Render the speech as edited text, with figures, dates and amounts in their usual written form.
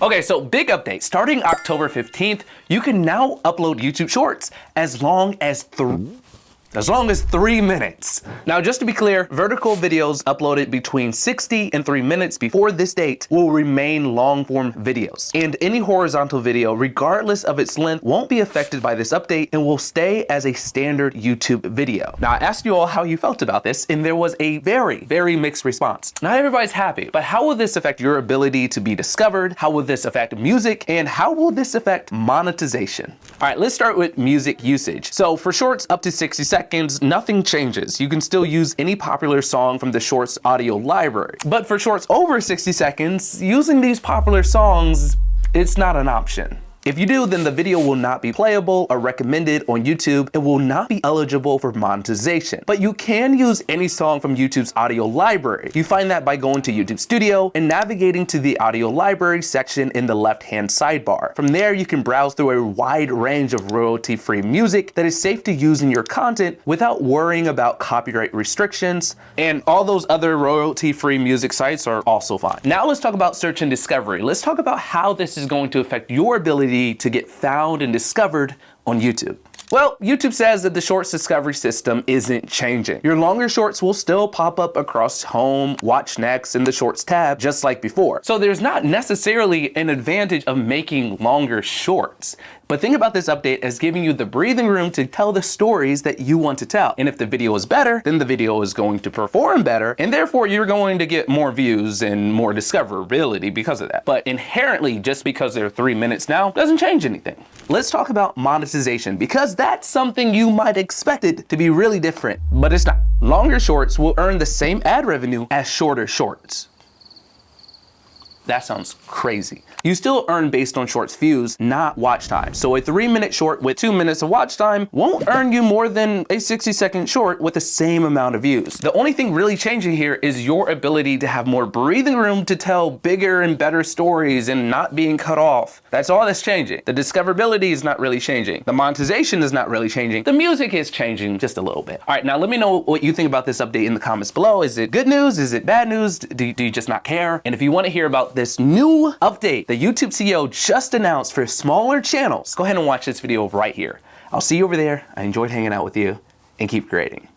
Okay, so big update. Starting October 15th, you can now upload YouTube Shorts as long as 3 minutes. Now, just to be clear, vertical videos uploaded between 60 and 3 minutes before this date will remain long-form videos. And any horizontal video, regardless of its length, won't be affected by this update and will stay as a standard YouTube video. Now, I asked you all how you felt about this, and there was a very, very mixed response. Not everybody's happy, but how will this affect your ability to be discovered? How will this affect music? And how will this affect monetization? All right, let's start with music usage. So for Shorts up to 60 seconds, nothing changes. You can still use any popular song from the Shorts audio library. But for Shorts over 60 seconds, using these popular songs, it's not an option. If you do, then the video will not be playable or recommended on YouTube and will not be eligible for monetization. But you can use any song from YouTube's audio library. You find that by going to YouTube Studio and navigating to the audio library section in the left-hand sidebar. From there, you can browse through a wide range of royalty-free music that is safe to use in your content without worrying about copyright restrictions. And all those other royalty-free music sites are also fine. Now let's talk about search and discovery. Let's talk about how this is going to affect your ability to get found and discovered on YouTube. Well, YouTube says that the Shorts discovery system isn't changing. Your longer shorts will still pop up across Home, Watch Next, and the Shorts tab, just like before. So there's not necessarily an advantage of making longer shorts. But think about this update as giving you the breathing room to tell the stories that you want to tell. And if the video is better, then the video is going to perform better, and therefore you're going to get more views and more discoverability because of that. But inherently, just because they're 3 minutes now, doesn't change anything. Let's talk about monetization, because that's something you might expect it to be really different, but it's not. Longer shorts will earn the same ad revenue as shorter shorts. That sounds crazy. You still earn based on Shorts views, not watch time. So a 3-minute short with 2 minutes of watch time won't earn you more than a 60-second short with the same amount of views. The only thing really changing here is your ability to have more breathing room to tell bigger and better stories and not being cut off. That's all that's changing. The discoverability is not really changing. The monetization is not really changing. The music is changing just a little bit. All right, now let me know what you think about this update in the comments below. Is it good news? Is it bad news? Do you just not care? And if you want to hear about this new update the YouTube CEO just announced for smaller channels, go ahead and watch this video right here. I'll see you over there. I enjoyed hanging out with you, and keep creating.